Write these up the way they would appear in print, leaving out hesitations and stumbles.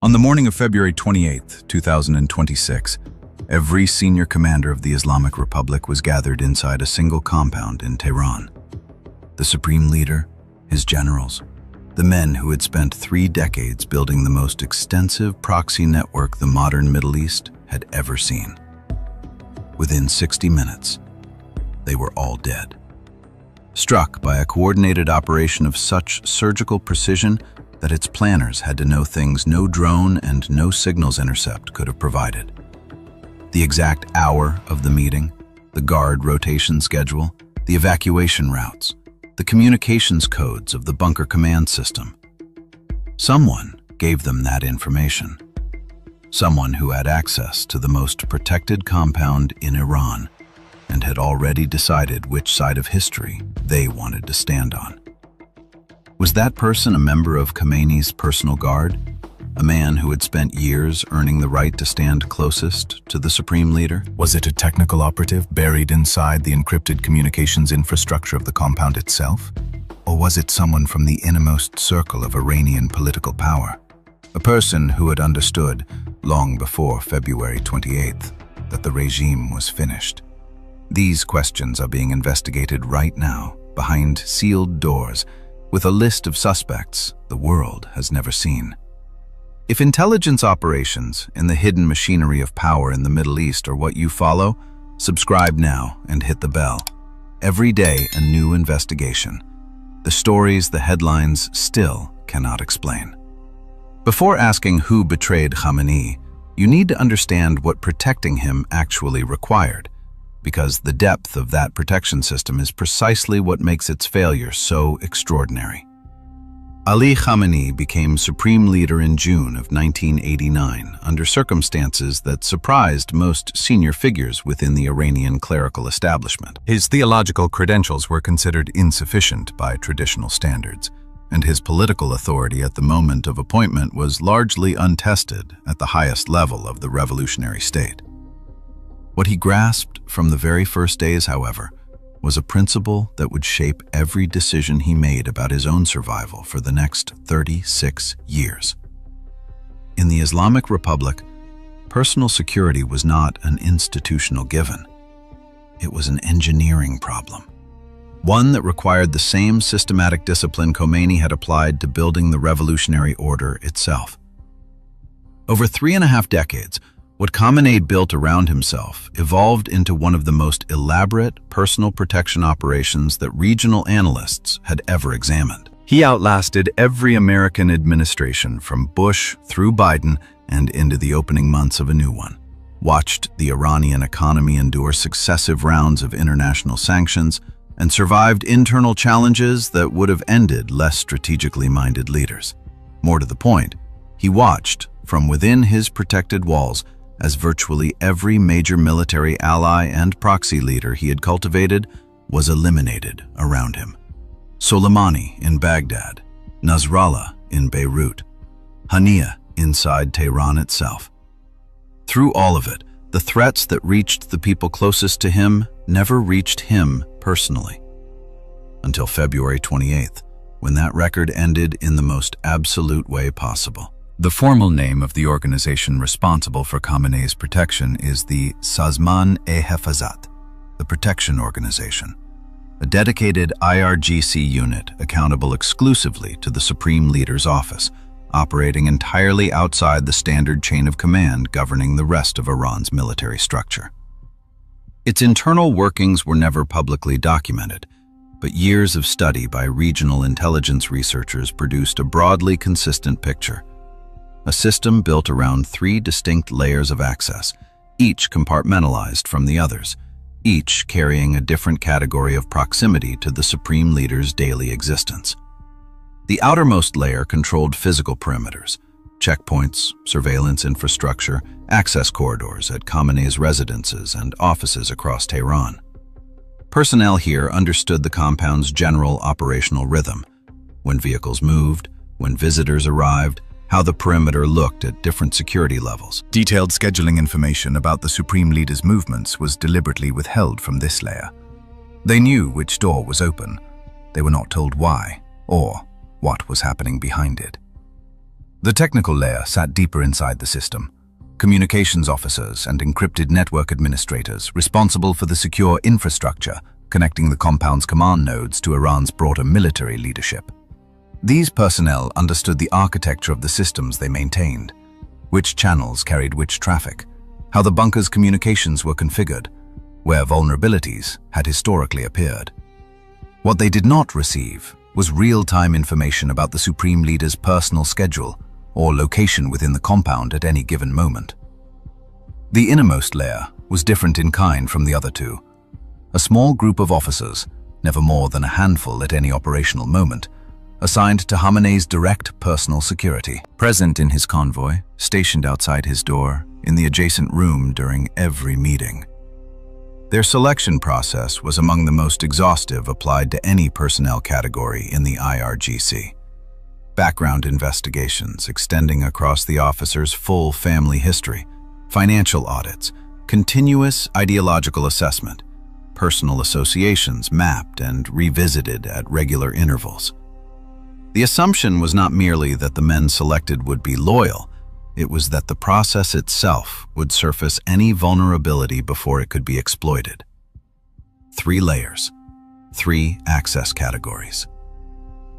On the morning of February 28, 2026, every senior commander of the Islamic Republic was gathered inside a single compound in Tehran. The supreme leader, his generals, the men who had spent 3 decades building the most extensive proxy network the modern Middle East had ever seen. Within 60 minutes, they were all dead. Struck by a coordinated operation of such surgical precision that its planners had to know things no drone and no signals intercept could have provided. The exact hour of the meeting, the guard rotation schedule, the evacuation routes, the communications codes of the bunker command system. Someone gave them that information. Someone who had access to the most protected compound in Iran and had already decided which side of history they wanted to stand on. Was that person a member of Khamenei's personal guard? A man who had spent years earning the right to stand closest to the supreme leader? Was it a technical operative buried inside the encrypted communications infrastructure of the compound itself? Or was it someone from the innermost circle of Iranian political power? A person who had understood, long before February 28th, that the regime was finished. These questions are being investigated right now, behind sealed doors, with a list of suspects the world has never seen. If intelligence operations in the hidden machinery of power in the Middle East are what you follow, subscribe now and hit the bell. Every day, a new investigation. The stories the headlines still cannot explain. Before asking who betrayed Khamenei, you need to understand what protecting him actually required, because the depth of that protection system is precisely what makes its failure so extraordinary. Ali Khamenei became supreme leader in June of 1989 under circumstances that surprised most senior figures within the Iranian clerical establishment. His theological credentials were considered insufficient by traditional standards, and his political authority at the moment of appointment was largely untested at the highest level of the revolutionary state. What he grasped from the very first days, however, was a principle that would shape every decision he made about his own survival for the next 36 years. In the Islamic Republic, personal security was not an institutional given. It was an engineering problem, one that required the same systematic discipline Khomeini had applied to building the revolutionary order itself. Over 3.5 decades, what Khamenei built around himself evolved into one of the most elaborate personal protection operations that regional analysts had ever examined. He outlasted every American administration from Bush through Biden and into the opening months of a new one, watched the Iranian economy endure successive rounds of international sanctions, and survived internal challenges that would have ended less strategically minded leaders. More to the point, he watched, from within his protected walls, as virtually every major military ally and proxy leader he had cultivated was eliminated around him. Soleimani in Baghdad, Nasrallah in Beirut, Haniyeh inside Tehran itself. Through all of it, the threats that reached the people closest to him never reached him personally. Until February 28th, when that record ended in the most absolute way possible. The formal name of the organization responsible for Khamenei's protection is the Sazman-e-Hefazat, the Protection Organization, a dedicated IRGC unit accountable exclusively to the Supreme Leader's office, operating entirely outside the standard chain of command governing the rest of Iran's military structure. Its internal workings were never publicly documented, but years of study by regional intelligence researchers produced a broadly consistent picture. A system built around 3 distinct layers of access, each compartmentalized from the others, each carrying a different category of proximity to the Supreme Leader's daily existence. The outermost layer controlled physical perimeters, checkpoints, surveillance infrastructure, access corridors at Khamenei's residences and offices across Tehran. Personnel here understood the compound's general operational rhythm, when vehicles moved, when visitors arrived, how the perimeter looked at different security levels. Detailed scheduling information about the Supreme Leader's movements was deliberately withheld from this layer. They knew which door was open. They were not told why or what was happening behind it. The technical layer sat deeper inside the system. Communications officers and encrypted network administrators responsible for the secure infrastructure connecting the compound's command nodes to Iran's broader military leadership. These personnel understood the architecture of the systems they maintained, which channels carried which traffic, how the bunker's communications were configured, where vulnerabilities had historically appeared. What they did not receive was real-time information about the Supreme Leader's personal schedule or location within the compound at any given moment. The innermost layer was different in kind from the other two. A small group of officers, never more than a handful at any operational moment, assigned to Khamenei's direct personal security, present in his convoy, stationed outside his door, in the adjacent room during every meeting. Their selection process was among the most exhaustive applied to any personnel category in the IRGC. Background investigations extending across the officer's full family history, financial audits, continuous ideological assessment, personal associations mapped and revisited at regular intervals. The assumption was not merely that the men selected would be loyal, it was that the process itself would surface any vulnerability before it could be exploited. 3 layers, 3 access categories.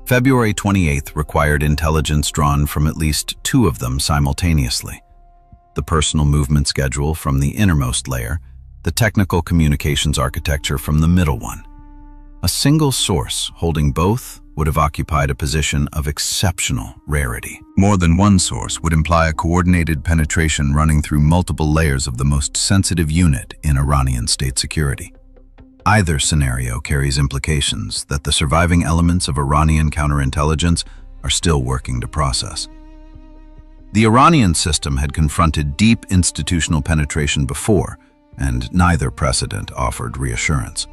February 28th required intelligence drawn from at least 2 of them simultaneously. The personal movement schedule from the innermost layer, the technical communications architecture from the middle one. A single source holding both would have occupied a position of exceptional rarity. More than one source would imply a coordinated penetration running through multiple layers of the most sensitive unit in Iranian state security. Either scenario carries implications that the surviving elements of Iranian counterintelligence are still working to process. The Iranian system had confronted deep institutional penetration before, and neither precedent offered reassurance.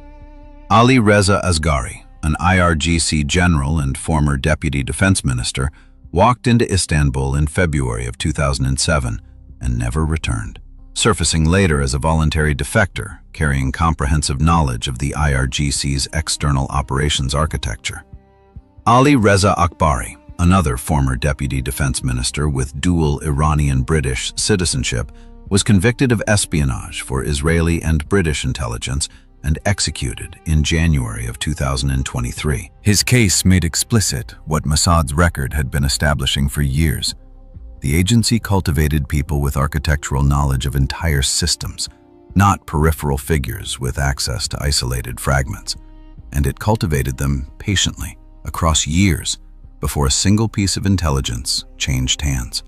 Ali Reza Asghari, an IRGC general and former deputy defense minister, walked into Istanbul in February of 2007 and never returned, surfacing later as a voluntary defector carrying comprehensive knowledge of the IRGC's external operations architecture. Ali Reza Akbari, another former deputy defense minister with dual Iranian-British citizenship, was convicted of espionage for Israeli and British intelligence and executed in January of 2023. His case made explicit what Mossad's record had been establishing for years. The agency cultivated people with architectural knowledge of entire systems, not peripheral figures with access to isolated fragments, and it cultivated them patiently across years before a single piece of intelligence changed hands.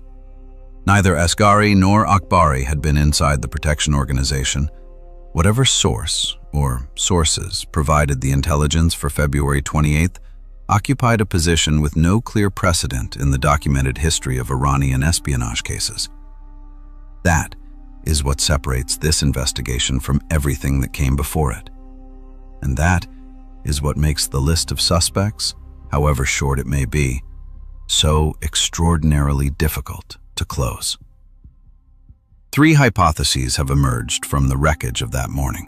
Neither Asghari nor Akbari had been inside the protection organization. Whatever source or sources provided the intelligence for February 28th occupied a position with no clear precedent in the documented history of Iranian espionage cases. That is what separates this investigation from everything that came before it. And that is what makes the list of suspects, however short it may be, so extraordinarily difficult to close. 3 hypotheses have emerged from the wreckage of that morning.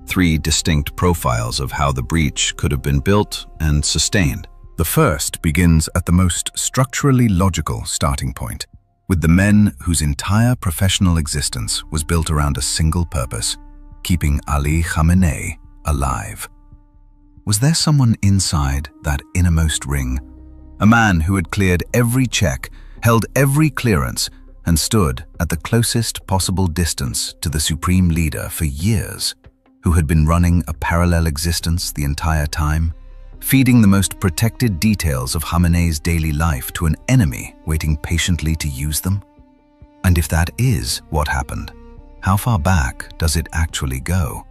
3 distinct profiles of how the breach could have been built and sustained. The first begins at the most structurally logical starting point, with the men whose entire professional existence was built around a single purpose, keeping Ali Khamenei alive. Was there someone inside that innermost ring? A man who had cleared every check, held every clearance, and stood at the closest possible distance to the Supreme Leader for years, who had been running a parallel existence the entire time, feeding the most protected details of Khamenei's daily life to an enemy waiting patiently to use them? And if that is what happened, how far back does it actually go?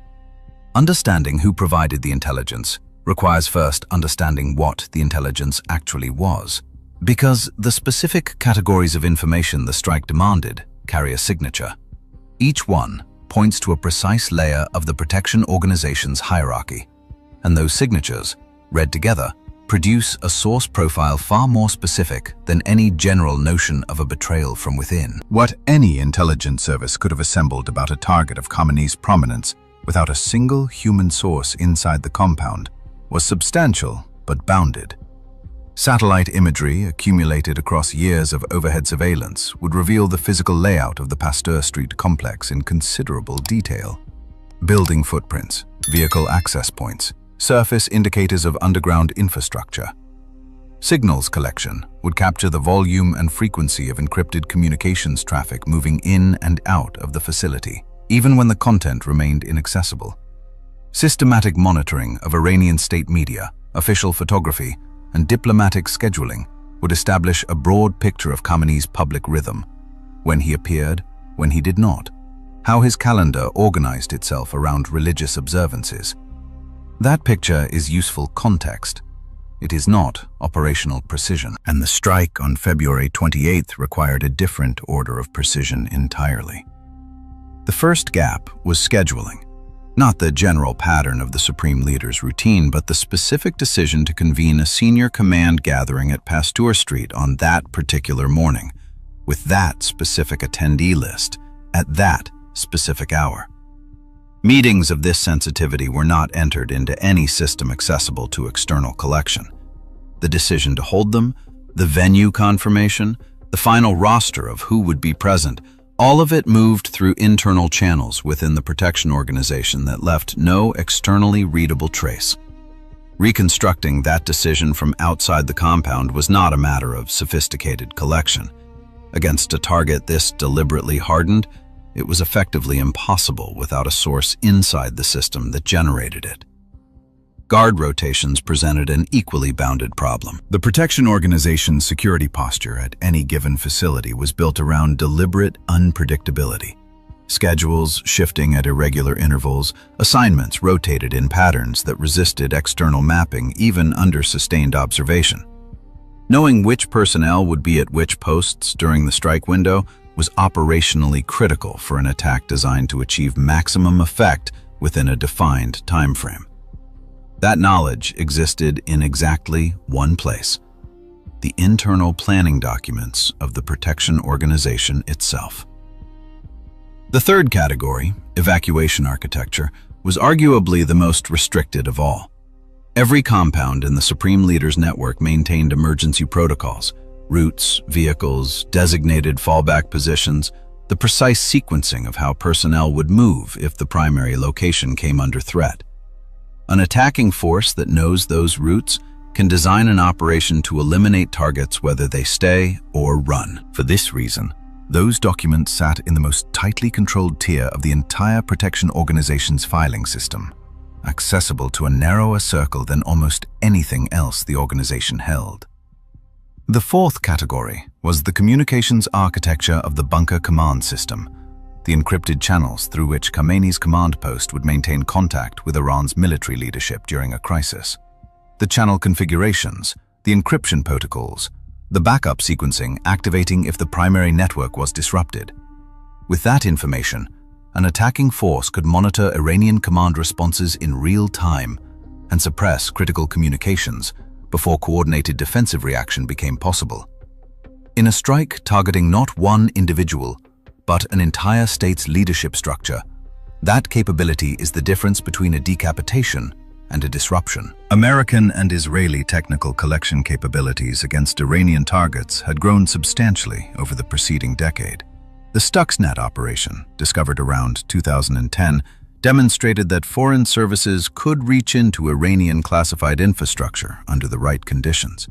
Understanding who provided the intelligence requires first understanding what the intelligence actually was, because the specific categories of information the strike demanded carry a signature. Each one points to a precise layer of the protection organization's hierarchy, and those signatures, read together, produce a source profile far more specific than any general notion of a betrayal from within. What any intelligence service could have assembled about a target of Khamenei's prominence without a single human source inside the compound was substantial but bounded. Satellite imagery accumulated across years of overhead surveillance would reveal the physical layout of the Pasteur Street complex in considerable detail. Building footprints, vehicle access points, surface indicators of underground infrastructure. Signals collection would capture the volume and frequency of encrypted communications traffic moving in and out of the facility, even when the content remained inaccessible. Systematic monitoring of Iranian state media, official photography, and diplomatic scheduling would establish a broad picture of Khamenei's public rhythm, when he appeared, when he did not, how his calendar organized itself around religious observances. That picture is useful context. It is not operational precision, and the strike on February 28th required a different order of precision entirely. The first gap was scheduling. Not the general pattern of the Supreme Leader's routine, but the specific decision to convene a senior command gathering at Pasteur Street on that particular morning, with that specific attendee list, at that specific hour. Meetings of this sensitivity were not entered into any system accessible to external collection. The decision to hold them, the venue confirmation, the final roster of who would be present, all of it moved through internal channels within the protection organization that left no externally readable trace. Reconstructing that decision from outside the compound was not a matter of sophisticated collection. Against a target this deliberately hardened, it was effectively impossible without a source inside the system that generated it. Guard rotations presented an equally bounded problem. The protection organization's security posture at any given facility was built around deliberate unpredictability. Schedules shifting at irregular intervals, assignments rotated in patterns that resisted external mapping even under sustained observation. Knowing which personnel would be at which posts during the strike window was operationally critical for an attack designed to achieve maximum effect within a defined time frame. That knowledge existed in exactly one place: the internal planning documents of the protection organization itself. The third category, evacuation architecture, was arguably the most restricted of all. Every compound in the Supreme Leader's network maintained emergency protocols, routes, vehicles, designated fallback positions, the precise sequencing of how personnel would move if the primary location came under threat. An attacking force that knows those routes can design an operation to eliminate targets whether they stay or run. For this reason, those documents sat in the most tightly controlled tier of the entire protection organization's filing system, accessible to a narrower circle than almost anything else the organization held. The fourth category was the communications architecture of the bunker command system, the encrypted channels through which Khamenei's command post would maintain contact with Iran's military leadership during a crisis. The channel configurations, the encryption protocols, the backup sequencing activating if the primary network was disrupted. With that information, an attacking force could monitor Iranian command responses in real time and suppress critical communications before coordinated defensive reaction became possible. In a strike targeting not one individual, but an entire state's leadership structure, that capability is the difference between a decapitation and a disruption. American and Israeli technical collection capabilities against Iranian targets had grown substantially over the preceding decade. The Stuxnet operation, discovered around 2010, demonstrated that foreign services could reach into Iranian classified infrastructure under the right conditions.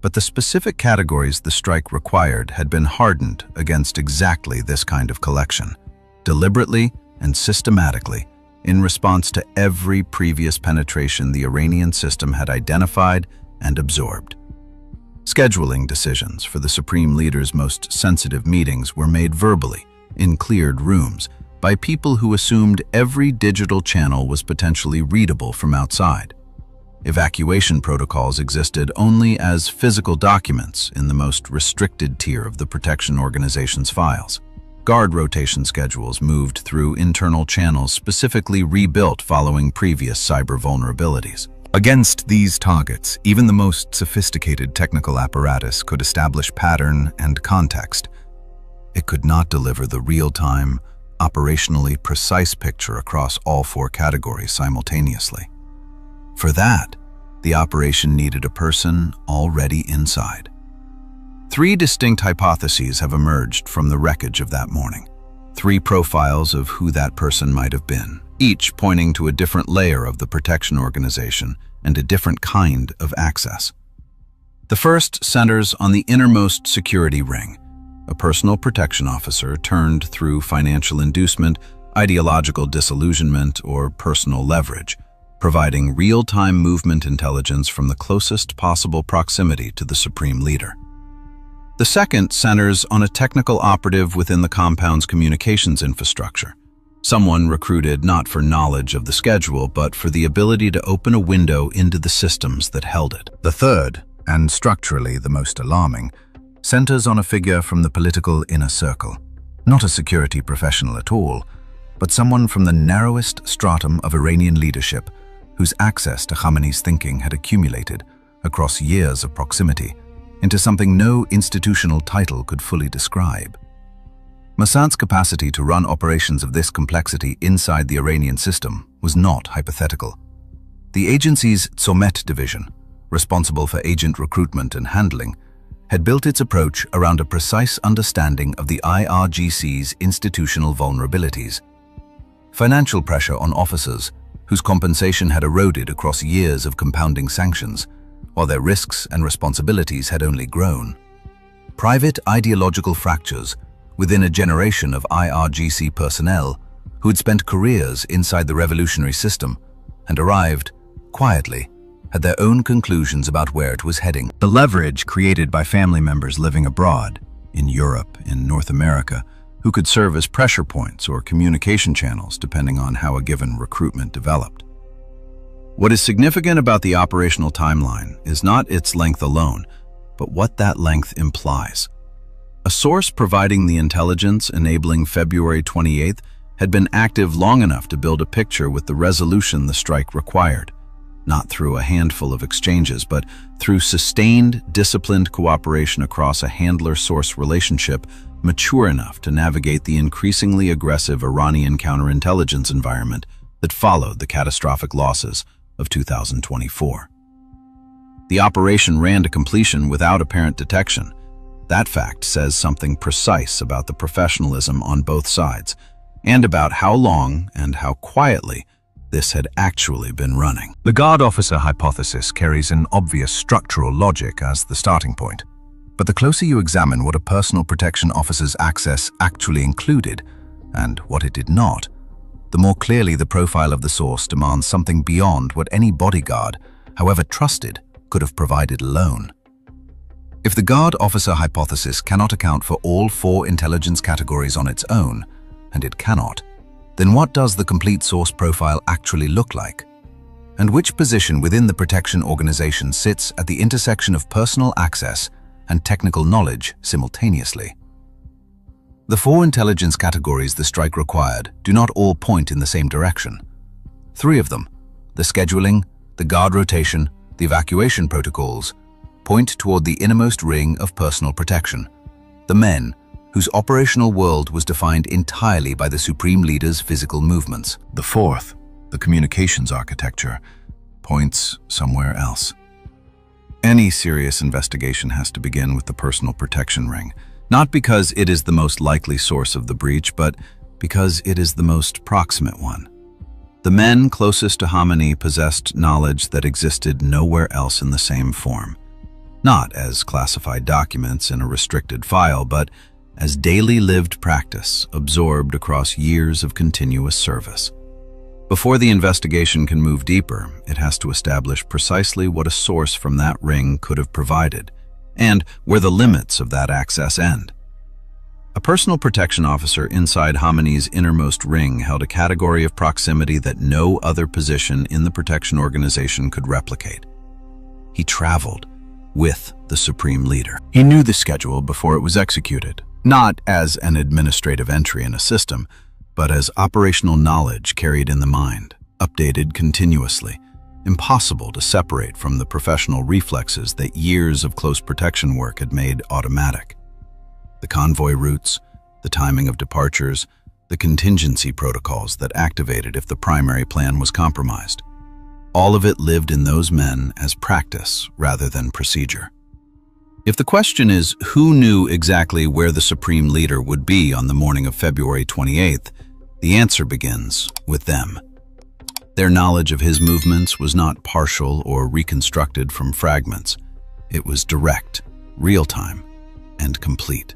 But the specific categories the strike required had been hardened against exactly this kind of collection, deliberately and systematically, in response to every previous penetration the Iranian system had identified and absorbed. Scheduling decisions for the Supreme Leader's most sensitive meetings were made verbally, in cleared rooms, by people who assumed every digital channel was potentially readable from outside. Evacuation protocols existed only as physical documents in the most restricted tier of the protection organization's files. Guard rotation schedules moved through internal channels specifically rebuilt following previous cyber vulnerabilities. Against these targets, even the most sophisticated technical apparatus could establish pattern and context. It could not deliver the real-time, operationally precise picture across all four categories simultaneously. For that, the operation needed a person already inside. 3 distinct hypotheses have emerged from the wreckage of that morning. 3 profiles of who that person might have been, each pointing to a different layer of the protection organization and a different kind of access. The first centers on the innermost security ring, a personal protection officer turned through financial inducement, ideological disillusionment, or personal leverage, providing real-time movement intelligence from the closest possible proximity to the supreme leader. The second centers on a technical operative within the compound's communications infrastructure, someone recruited not for knowledge of the schedule, but for the ability to open a window into the systems that held it. The third, and structurally the most alarming, centers on a figure from the political inner circle, not a security professional at all, but someone from the narrowest stratum of Iranian leadership whose access to Khamenei's thinking had accumulated across years of proximity into something no institutional title could fully describe. Mossad's capacity to run operations of this complexity inside the Iranian system was not hypothetical. The agency's Tsomet division, responsible for agent recruitment and handling, had built its approach around a precise understanding of the IRGC's institutional vulnerabilities. Financial pressure on officers, whose compensation had eroded across years of compounding sanctions, while their risks and responsibilities had only grown. Private ideological fractures within a generation of IRGC personnel who had spent careers inside the revolutionary system and arrived, quietly, had their own conclusions about where it was heading. The leverage created by family members living abroad, in Europe, in North America, who could serve as pressure points or communication channels depending on how a given recruitment developed. What is significant about the operational timeline is not its length alone, but what that length implies. A source providing the intelligence enabling February 28th had been active long enough to build a picture with the resolution the strike required, not through a handful of exchanges, but through sustained, disciplined cooperation across a handler-source relationship mature enough to navigate the increasingly aggressive Iranian counterintelligence environment that followed the catastrophic losses of 2024. The operation ran to completion without apparent detection. That fact says something precise about the professionalism on both sides, and about how long and how quietly this had actually been running. The guard officer hypothesis carries an obvious structural logic as the starting point. But the closer you examine what a personal protection officer's access actually included, and what it did not, the more clearly the profile of the source demands something beyond what any bodyguard, however trusted, could have provided alone. If the guard officer hypothesis cannot account for all 4 intelligence categories on its own, and it cannot, then what does the complete source profile actually look like? And which position within the protection organization sits at the intersection of personal access and technical knowledge simultaneously? The 4 intelligence categories the strike required do not all point in the same direction. 3 of them, the scheduling, the guard rotation, the evacuation protocols, point toward the innermost ring of personal protection, the men whose operational world was defined entirely by the supreme leader's physical movements. The 4th, the communications architecture, points somewhere else. Any serious investigation has to begin with the personal protection ring, not because it is the most likely source of the breach, but because it is the most proximate one. The men closest to Khamenei possessed knowledge that existed nowhere else in the same form, not as classified documents in a restricted file, but as daily lived practice absorbed across years of continuous service. Before the investigation can move deeper, it has to establish precisely what a source from that ring could have provided, and where the limits of that access end. A personal protection officer inside Khamenei's innermost ring held a category of proximity that no other position in the protection organization could replicate. He traveled with the supreme leader. He knew the schedule before it was executed, not as an administrative entry in a system, but as operational knowledge carried in the mind, updated continuously, impossible to separate from the professional reflexes that years of close protection work had made automatic. The convoy routes, the timing of departures, the contingency protocols that activated if the primary plan was compromised. all of it lived in those men as practice rather than procedure. If the question is who knew exactly where the supreme leader would be on the morning of February 28th, the answer begins with them. Their knowledge of his movements was not partial or reconstructed from fragments. It was direct, real-time, and complete.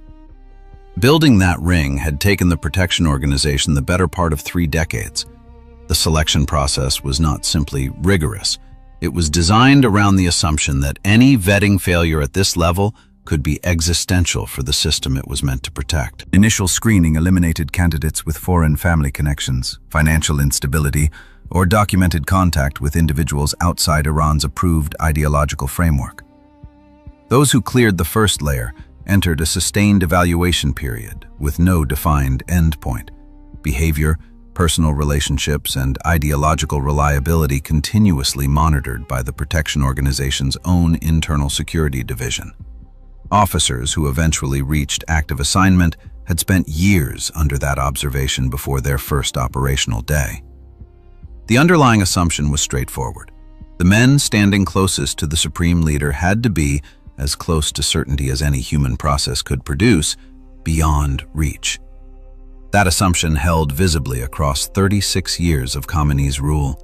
Building that ring had taken the protection organization the better part of 3 decades. The selection process was not simply rigorous. It was designed around the assumption that any vetting failure at this level could be existential for the system it was meant to protect. Initial screening eliminated candidates with foreign family connections, financial instability, or documented contact with individuals outside Iran's approved ideological framework. Those who cleared the first layer entered a sustained evaluation period with no defined endpoint. Behavior, personal relationships, and ideological reliability continuously monitored by the protection organization's own internal security division. Officers who eventually reached active assignment had spent years under that observation before their first operational day. The underlying assumption was straightforward. The men standing closest to the supreme leader had to be, as close to certainty as any human process could produce, beyond reach. That assumption held visibly across 36 years of Khamenei's rule.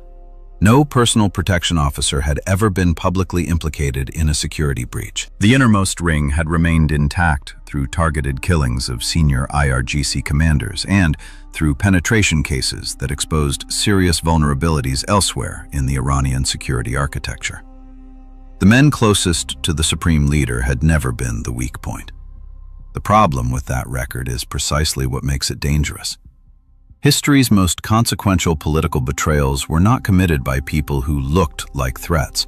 No personal protection officer had ever been publicly implicated in a security breach. The innermost ring had remained intact through targeted killings of senior IRGC commanders and through penetration cases that exposed serious vulnerabilities elsewhere in the Iranian security architecture. The men closest to the supreme leader had never been the weak point. The problem with that record is precisely what makes it dangerous. History's most consequential political betrayals were not committed by people who looked like threats.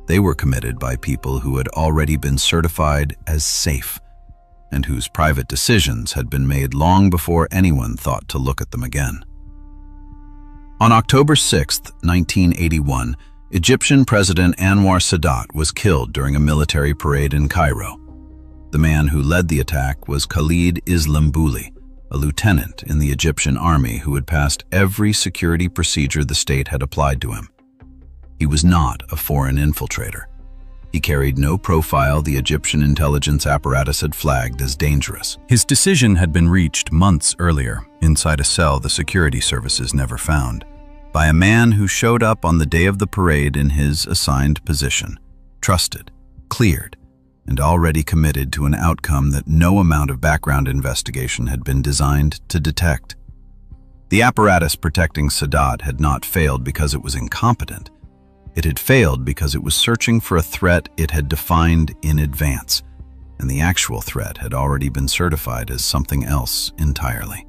They were committed by people who had already been certified as safe, and whose private decisions had been made long before anyone thought to look at them again. On October 6, 1981, Egyptian President Anwar Sadat was killed during a military parade in Cairo. The man who led the attack was Khalid Islambouli, a lieutenant in the Egyptian army who had passed every security procedure the state had applied to him. He was not a foreign infiltrator. He carried no profile the Egyptian intelligence apparatus had flagged as dangerous. His decision had been reached months earlier, inside a cell the security services never found, by a man who showed up on the day of the parade in his assigned position, trusted, cleared, and already committed to an outcome that no amount of background investigation had been designed to detect. The apparatus protecting Sadat had not failed because it was incompetent. It had failed because it was searching for a threat it had defined in advance, and the actual threat had already been certified as something else entirely.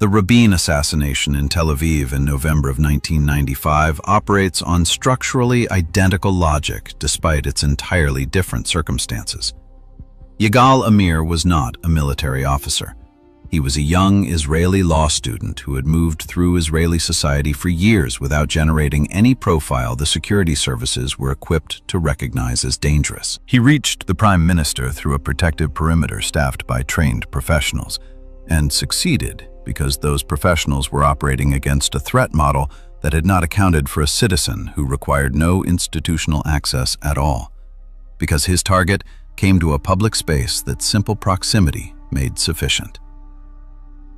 The Rabin assassination in Tel Aviv in November of 1995 operates on structurally identical logic despite its entirely different circumstances. Yigal Amir was not a military officer. He was a young Israeli law student who had moved through Israeli society for years without generating any profile the security services were equipped to recognize as dangerous. He reached the prime minister through a protective perimeter staffed by trained professionals, and succeeded because those professionals were operating against a threat model that had not accounted for a citizen who required no institutional access at all, because his target came to a public space that simple proximity made sufficient.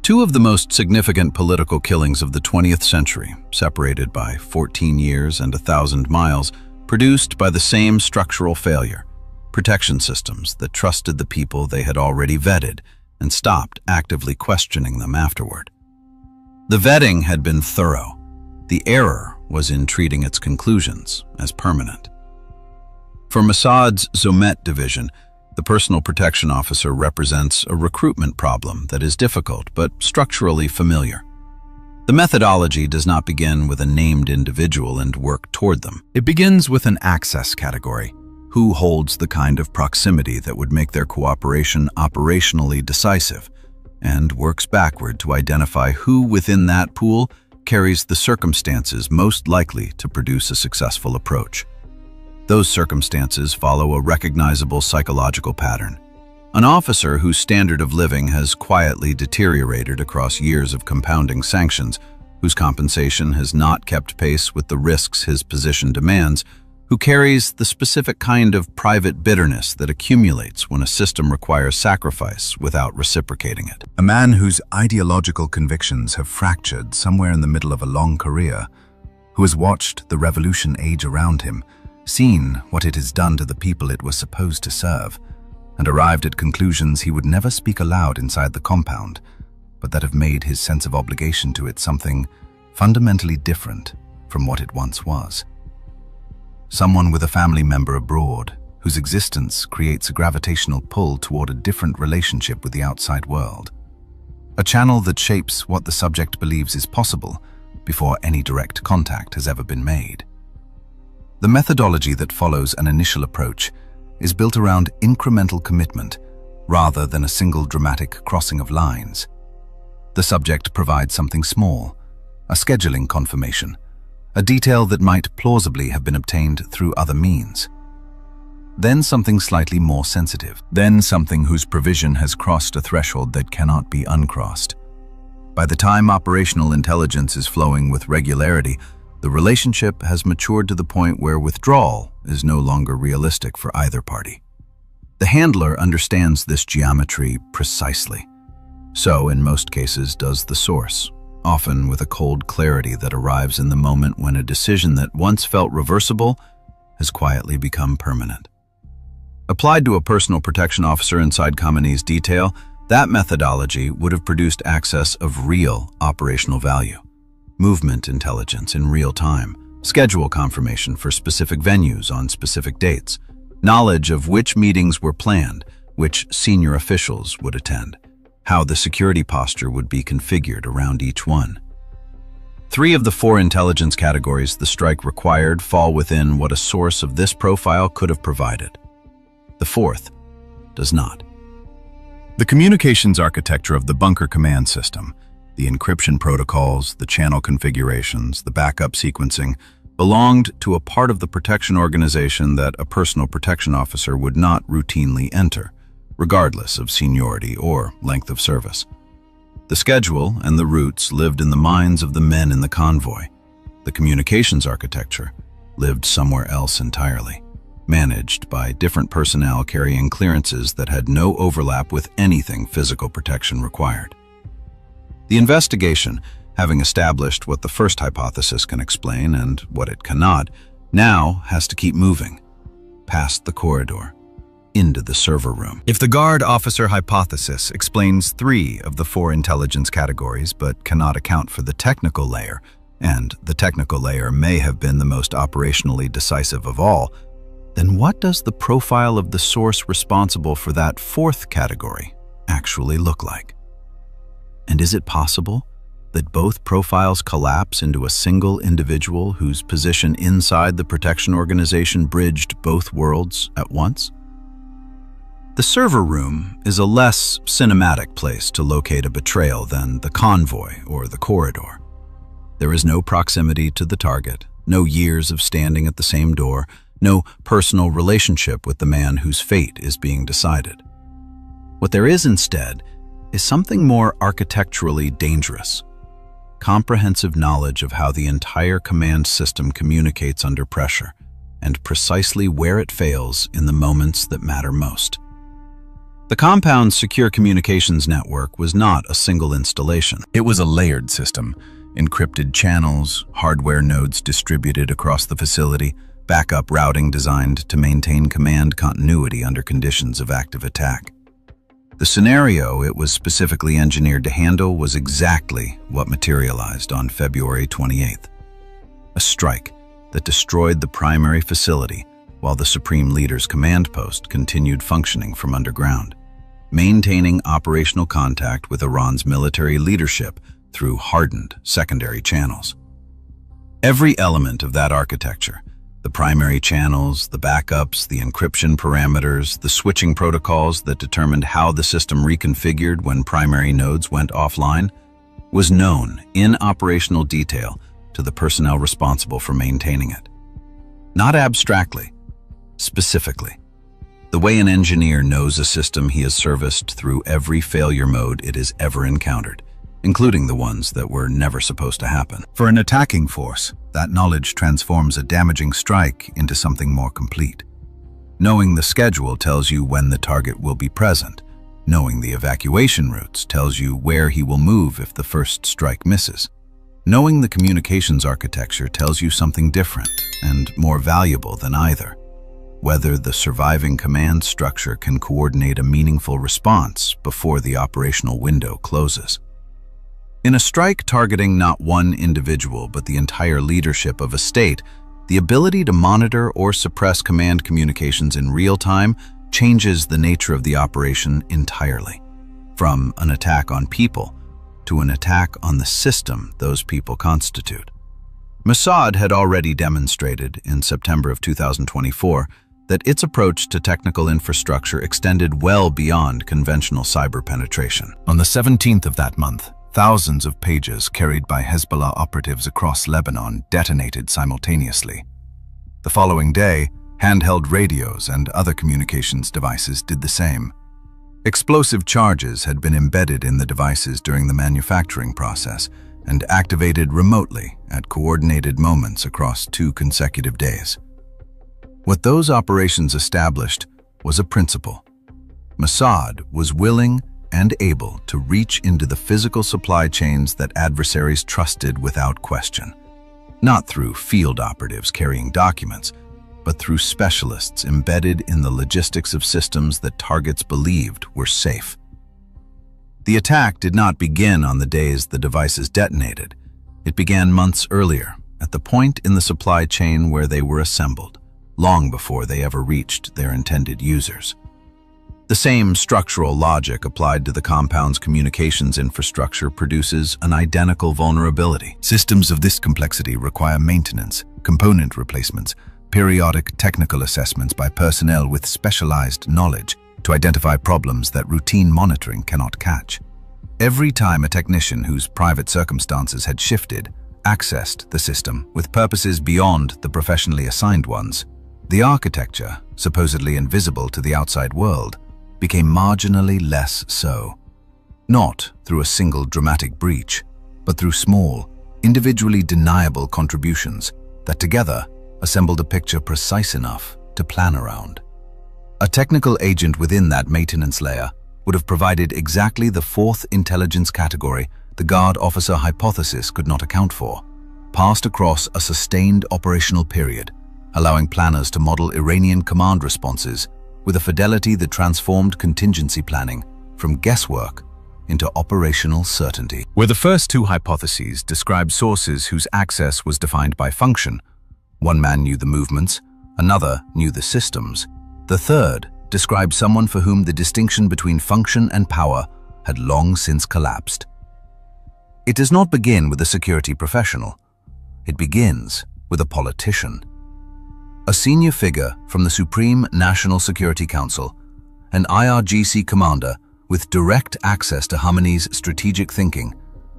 Two of the most significant political killings of the 20th century, separated by 14 years and 1,000 miles, produced by the same structural failure: protection systems that trusted the people they had already vetted and stopped actively questioning them afterward. The vetting had been thorough. The error was in treating its conclusions as permanent. For Mossad's Zomet division, the personal protection officer represents a recruitment problem that is difficult but structurally familiar. The methodology does not begin with a named individual and work toward them. It begins with an access category. Who holds the kind of proximity that would make their cooperation operationally decisive, and works backward to identify who within that pool carries the circumstances most likely to produce a successful approach. Those circumstances follow a recognizable psychological pattern. An officer whose standard of living has quietly deteriorated across years of compounding sanctions whose compensation has not kept pace with the risks his position demands, who carries the specific kind of private bitterness that accumulates when a system requires sacrifice without reciprocating it. A man whose ideological convictions have fractured somewhere in the middle of a long career, who has watched the revolution age around him, seen what it has done to the people it was supposed to serve, and arrived at conclusions he would never speak aloud inside the compound, but that have made his sense of obligation to it something fundamentally different from what it once was. Someone with a family member abroad, whose existence creates a gravitational pull toward a different relationship with the outside world. A channel that shapes what the subject believes is possible before any direct contact has ever been made. The methodology that follows an initial approach is built around incremental commitment rather than a single dramatic crossing of lines. The subject provides something small, a scheduling confirmation, a detail that might plausibly have been obtained through other means. Then something slightly more sensitive. Then something whose provision has crossed a threshold that cannot be uncrossed. By the time operational intelligence is flowing with regularity, the relationship has matured to the point where withdrawal is no longer realistic for either party. The handler understands this geometry precisely. So, in most cases, does the source, often with a cold clarity that arrives in the moment when a decision that once felt reversible has quietly become permanent. Applied to a personal protection officer inside Khamenei's detail, that methodology would have produced access of real operational value. Movement intelligence in real time, schedule confirmation for specific venues on specific dates, knowledge of which meetings were planned, which senior officials would attend, how the security posture would be configured around each one. 3 of the 4 intelligence categories the strike required fall within what a source of this profile could have provided. The 4th does not. The communications architecture of the bunker command system, the encryption protocols, the channel configurations, the backup sequencing, belonged to a part of the protection organization that a personal protection officer would not routinely enter, regardless of seniority or length of service. The schedule and the routes lived in the minds of the men in the convoy. The communications architecture lived somewhere else entirely, managed by different personnel carrying clearances that had no overlap with anything physical protection required. The investigation, having established what the first hypothesis can explain and what it cannot, now has to keep moving, past the corridor, into the server room. If the guard officer hypothesis explains 3 of the 4 intelligence categories but cannot account for the technical layer, and the technical layer may have been the most operationally decisive of all, then what does the profile of the source responsible for that 4th category actually look like? And is it possible that both profiles collapse into a single individual whose position inside the protection organization bridged both worlds at once? The server room is a less cinematic place to locate a betrayal than the convoy or the corridor. There is no proximity to the target, no years of standing at the same door, no personal relationship with the man whose fate is being decided. What there is instead is something more architecturally dangerous: comprehensive knowledge of how the entire command system communicates under pressure, and precisely where it fails in the moments that matter most. The compound's secure communications network was not a single installation. It was a layered system, encrypted channels, hardware nodes distributed across the facility, backup routing designed to maintain command continuity under conditions of active attack. The scenario it was specifically engineered to handle was exactly what materialized on February 28th. A strike that destroyed the primary facility while the Supreme Leader's command post continued functioning from underground, maintaining operational contact with Iran's military leadership through hardened secondary channels. Every element of that architecture, the primary channels, the backups, the encryption parameters, the switching protocols that determined how the system reconfigured when primary nodes went offline, was known in operational detail to the personnel responsible for maintaining it. Not abstractly, specifically. The way an engineer knows a system he has serviced through every failure mode it has ever encountered, including the ones that were never supposed to happen. For an attacking force, that knowledge transforms a damaging strike into something more complete. Knowing the schedule tells you when the target will be present. Knowing the evacuation routes tells you where he will move if the first strike misses. Knowing the communications architecture tells you something different and more valuable than either. Whether the surviving command structure can coordinate a meaningful response before the operational window closes. In a strike targeting not one individual but the entire leadership of a state, the ability to monitor or suppress command communications in real time changes the nature of the operation entirely. From an attack on people to an attack on the system those people constitute. Mossad had already demonstrated in September of 2024 that its approach to technical infrastructure extended well beyond conventional cyber penetration. On the 17th of that month, thousands of pages carried by Hezbollah operatives across Lebanon detonated simultaneously. The following day, handheld radios and other communications devices did the same. Explosive charges had been embedded in the devices during the manufacturing process and activated remotely at coordinated moments across 2 consecutive days. What those operations established was a principle. Mossad was willing and able to reach into the physical supply chains that adversaries trusted without question, not through field operatives carrying documents, but through specialists embedded in the logistics of systems that targets believed were safe. The attack did not begin on the days the devices detonated. It began months earlier, at the point in the supply chain where they were assembled, long before they ever reached their intended users. The same structural logic applied to the compound's communications infrastructure produces an identical vulnerability. Systems of this complexity require maintenance, component replacements, periodic technical assessments by personnel with specialized knowledge to identify problems that routine monitoring cannot catch. Every time a technician whose private circumstances had shifted accessed the system with purposes beyond the professionally assigned ones, the architecture, supposedly invisible to the outside world, became marginally less so. Not through a single dramatic breach, but through small, individually deniable contributions that together assembled a picture precise enough to plan around. A technical agent within that maintenance layer would have provided exactly the 4th intelligence category the guard officer hypothesis could not account for, passed across a sustained operational period, allowing planners to model Iranian command responses with a fidelity that transformed contingency planning from guesswork into operational certainty. Where the first 2 hypotheses described sources whose access was defined by function, one man knew the movements, another knew the systems. The third described someone for whom the distinction between function and power had long since collapsed. It does not begin with a security professional. It begins with a politician. A senior figure from the Supreme National Security Council, an IRGC commander with direct access to Khamenei's strategic thinking,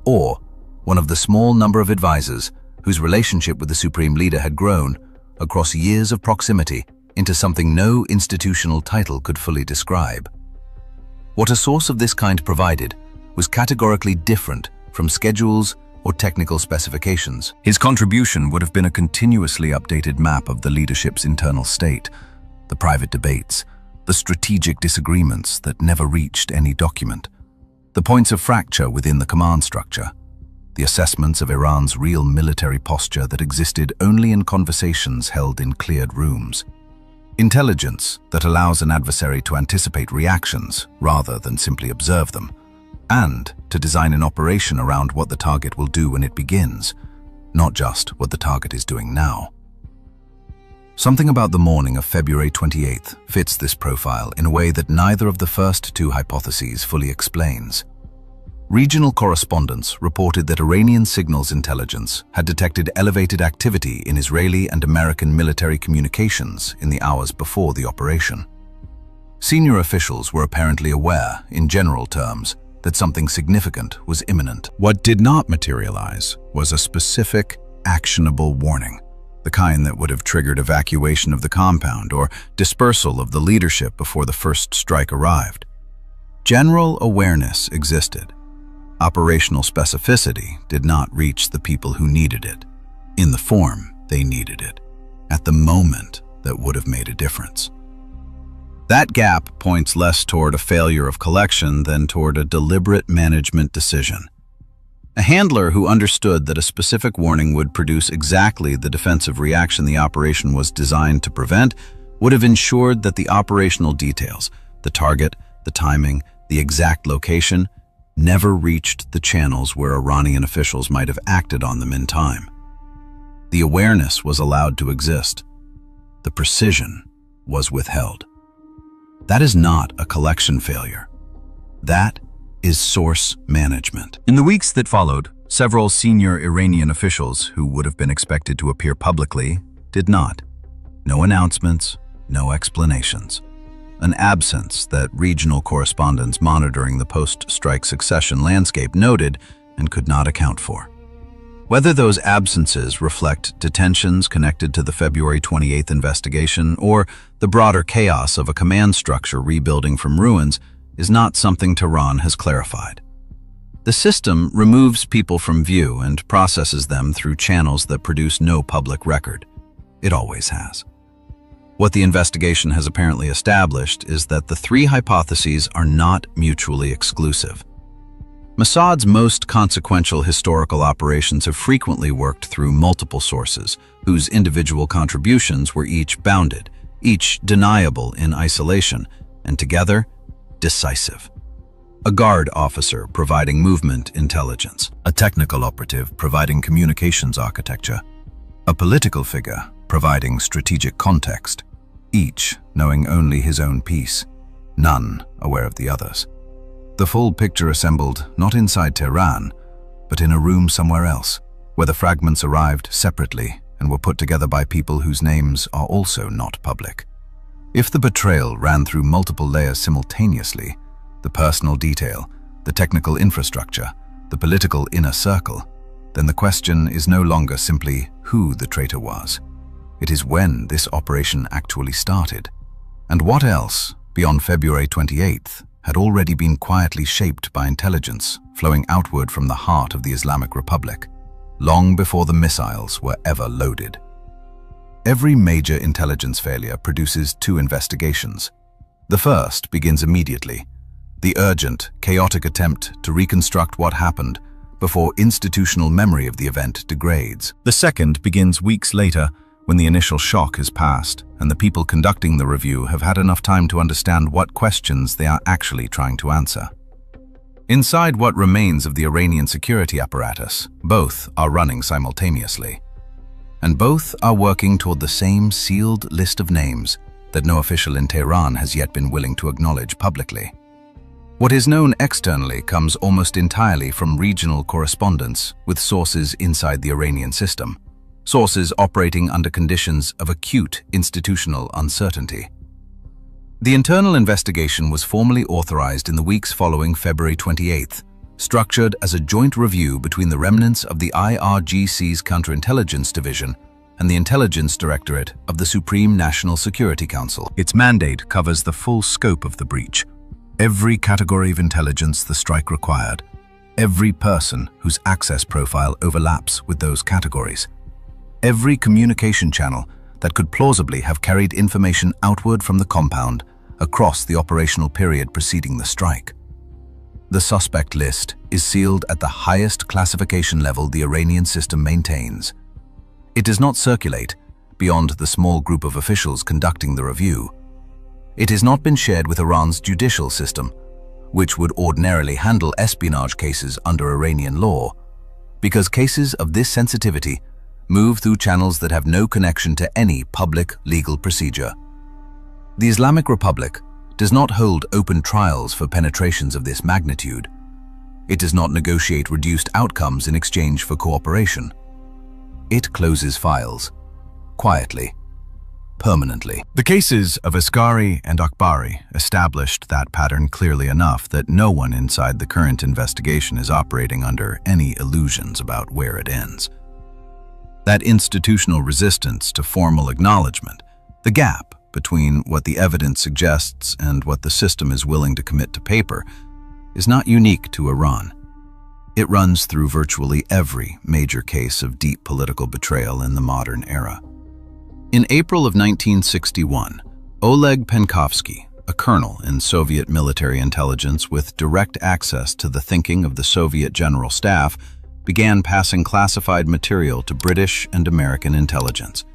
or one of the small number of advisors whose relationship with the Supreme Leader had grown across years of proximity into something no institutional title could fully describe. What a source of this kind provided was categorically different from schedules or technical specifications. His contribution would have been a continuously updated map of the leadership's internal state, the private debates, the strategic disagreements that never reached any document, the points of fracture within the command structure, the assessments of Iran's real military posture that existed only in conversations held in cleared rooms. Intelligence that allows an adversary to anticipate reactions rather than simply observe them, and to design an operation around what the target will do when it begins, not just what the target is doing now. Something about the morning of February 28th fits this profile in a way that neither of the first 2 hypotheses fully explains. Regional correspondents reported that Iranian signals intelligence had detected elevated activity in Israeli and American military communications in the hours before the operation. Senior officials were apparently aware, in general terms, that something significant was imminent. What did not materialize was a specific, actionable warning, the kind that would have triggered evacuation of the compound or dispersal of the leadership before the first strike arrived. General awareness existed, Operational specificity did not reach the people who needed it, in the form they needed it, at the moment that would have made a difference. That gap points less toward a failure of collection than toward a deliberate management decision. A handler who understood that a specific warning would produce exactly the defensive reaction the operation was designed to prevent would have ensured that the operational details, the target, the timing, the exact location, never reached the channels where Iranian officials might have acted on them in time. The awareness was allowed to exist. The precision was withheld. That is not a collection failure. That is source management. In the weeks that followed, several senior Iranian officials who would have been expected to appear publicly did not. No announcements, no explanations. An absence that regional correspondents monitoring the post-strike succession landscape noted and could not account for. Whether those absences reflect detentions connected to the February 28th investigation or the broader chaos of a command structure rebuilding from ruins is not something Tehran has clarified. The system removes people from view and processes them through channels that produce no public record. It always has. What the investigation has apparently established is that the three hypotheses are not mutually exclusive. Mossad's most consequential historical operations have frequently worked through multiple sources, whose individual contributions were each bounded, each deniable in isolation, and together, decisive. A guard officer providing movement intelligence, A technical operative providing communications architecture, a political figure providing strategic context, each knowing only his own piece, none aware of the others. The full picture assembled not inside Tehran, but in a room somewhere else, where the fragments arrived separately and were put together by people whose names are also not public. If the betrayal ran through multiple layers simultaneously, the personal detail, the technical infrastructure, the political inner circle, then the question is no longer simply who the traitor was. It is when this operation actually started, and what else, beyond February 28th, had already been quietly shaped by intelligence flowing outward from the heart of the Islamic Republic, long before the missiles were ever loaded. Every major intelligence failure produces two investigations. The first begins immediately, the urgent, chaotic attempt to reconstruct what happened before institutional memory of the event degrades. The second begins weeks later, when the initial shock has passed and the people conducting the review have had enough time to understand what questions they are actually trying to answer. Inside what remains of the Iranian security apparatus, both are running simultaneously. And both are working toward the same sealed list of names that no official in Tehran has yet been willing to acknowledge publicly. What is known externally comes almost entirely from regional correspondence with sources inside the Iranian system, sources operating under conditions of acute institutional uncertainty. The internal investigation was formally authorized in the weeks following February 28th, structured as a joint review between the remnants of the IRGC's Counterintelligence Division and the Intelligence Directorate of the Supreme National Security Council. Its mandate covers the full scope of the breach, every category of intelligence the strike required, every person whose access profile overlaps with those categories, every communication channel that could plausibly have carried information outward from the compound across the operational period preceding the strike. The suspect list is sealed at the highest classification level the Iranian system maintains. It does not circulate beyond the small group of officials conducting the review. It has not been shared with Iran's judicial system, which would ordinarily handle espionage cases under Iranian law, because cases of this sensitivity move through channels that have no connection to any public legal procedure. The Islamic Republic does not hold open trials for penetrations of this magnitude. It does not negotiate reduced outcomes in exchange for cooperation. It closes files, quietly, permanently. The cases of Askari and Akbari established that pattern clearly enough that no one inside the current investigation is operating under any illusions about where it ends. That institutional resistance to formal acknowledgement, the gap between what the evidence suggests and what the system is willing to commit to paper, is not unique to Iran. It runs through virtually every major case of deep political betrayal in the modern era. In April of 1961, Oleg Penkovsky, a colonel in Soviet military intelligence with direct access to the thinking of the Soviet General Staff, began passing classified material to British and American intelligence.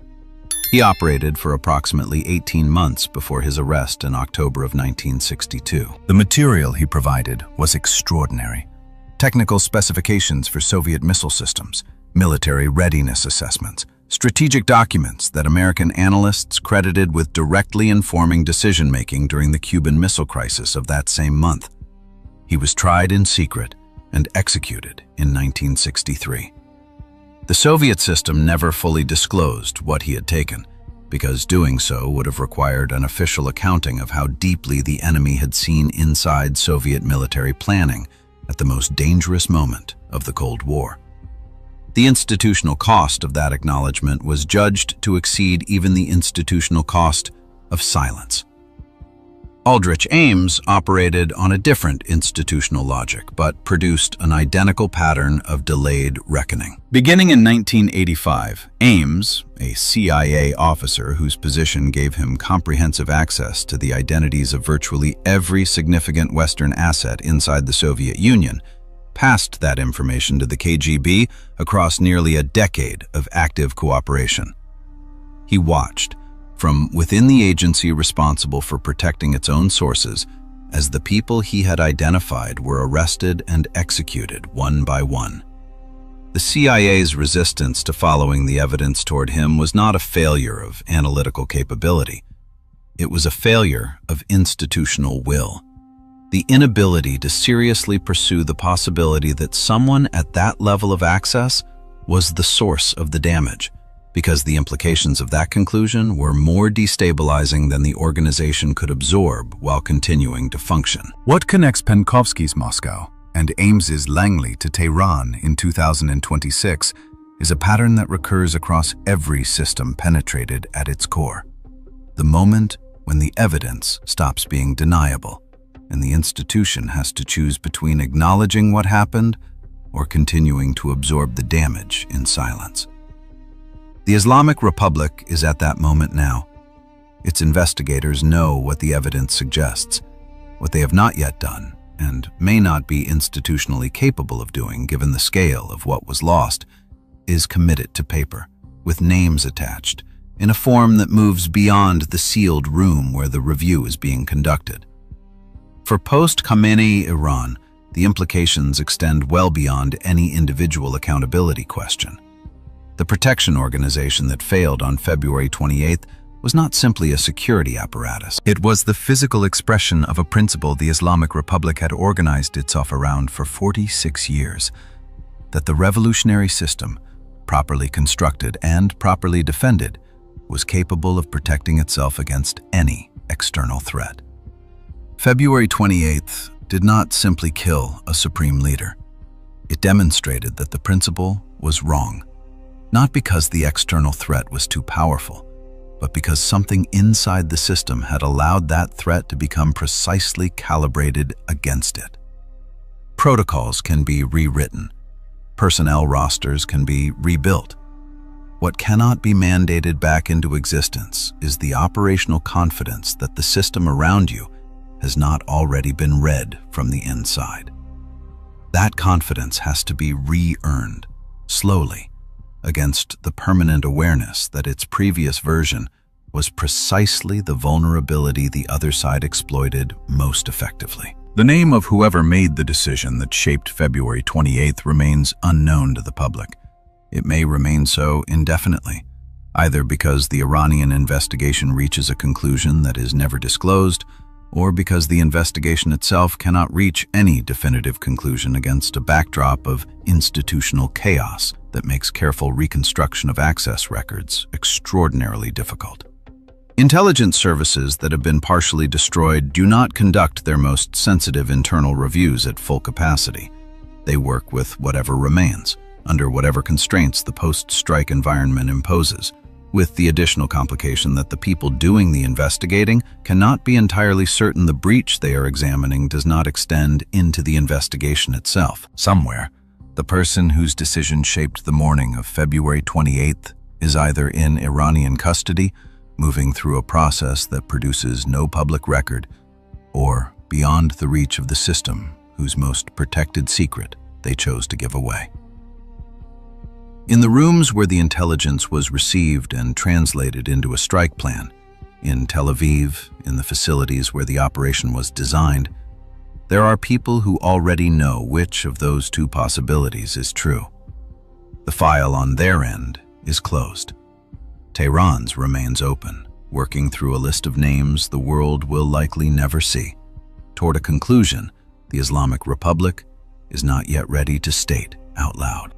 He operated for approximately 18 months before his arrest in October of 1962. The material he provided was extraordinary. Technical specifications for Soviet missile systems, military readiness assessments, strategic documents that American analysts credited with directly informing decision-making during the Cuban Missile Crisis of that same month. He was tried in secret and executed in 1963. The Soviet system never fully disclosed what he had taken, because doing so would have required an official accounting of how deeply the enemy had seen inside Soviet military planning at the most dangerous moment of the Cold War. The institutional cost of that acknowledgement was judged to exceed even the institutional cost of silence. Aldrich Ames operated on a different institutional logic, but produced an identical pattern of delayed reckoning. Beginning in 1985, Ames, a CIA officer whose position gave him comprehensive access to the identities of virtually every significant Western asset inside the Soviet Union, passed that information to the KGB across nearly a decade of active cooperation. He watched, from within the agency responsible for protecting its own sources, as the people he had identified were arrested and executed one by one. The CIA's resistance to following the evidence toward him was not a failure of analytical capability. It was a failure of institutional will. The inability to seriously pursue the possibility that someone at that level of access was the source of the damage, because the implications of that conclusion were more destabilizing than the organization could absorb while continuing to function. What connects Penkovsky's Moscow and Ames's Langley to Tehran in 2026 is a pattern that recurs across every system penetrated at its core. The moment when the evidence stops being deniable, and the institution has to choose between acknowledging what happened or continuing to absorb the damage in silence. The Islamic Republic is at that moment now. Its investigators know what the evidence suggests. What they have not yet done, and may not be institutionally capable of doing given the scale of what was lost, is commit it to paper, with names attached, in a form that moves beyond the sealed room where the review is being conducted. For post-Khamenei Iran, the implications extend well beyond any individual accountability question. The protection organization that failed on February 28th was not simply a security apparatus. It was the physical expression of a principle the Islamic Republic had organized itself around for 46 years, that the revolutionary system, properly constructed and properly defended, was capable of protecting itself against any external threat. February 28th did not simply kill a supreme leader. It demonstrated that the principle was wrong. Not because the external threat was too powerful, but because something inside the system had allowed that threat to become precisely calibrated against it. Protocols can be rewritten. Personnel rosters can be rebuilt. What cannot be mandated back into existence is the operational confidence that the system around you has not already been read from the inside. That confidence has to be re-earned, slowly, against the permanent awareness that its previous version was precisely the vulnerability the other side exploited most effectively. The name of whoever made the decision that shaped February 28th remains unknown to the public. It may remain so indefinitely, either because the Iranian investigation reaches a conclusion that is never disclosed, or because the investigation itself cannot reach any definitive conclusion against a backdrop of institutional chaos that makes careful reconstruction of access records extraordinarily difficult. Intelligence services that have been partially destroyed do not conduct their most sensitive internal reviews at full capacity. They work with whatever remains, under whatever constraints the post-strike environment imposes, with the additional complication that the people doing the investigating cannot be entirely certain the breach they are examining does not extend into the investigation itself. Somewhere, The person whose decision shaped the morning of February 28th is either in Iranian custody, moving through a process that produces no public record, or beyond the reach of the system whose most protected secret they chose to give away. In the rooms where the intelligence was received and translated into a strike plan, in Tel Aviv, in the facilities where the operation was designed, there are people who already know which of those two possibilities is true. The file on their end is closed. Tehran's remains open, working through a list of names the world will likely never see. Toward a conclusion, the Islamic Republic is not yet ready to state out loud.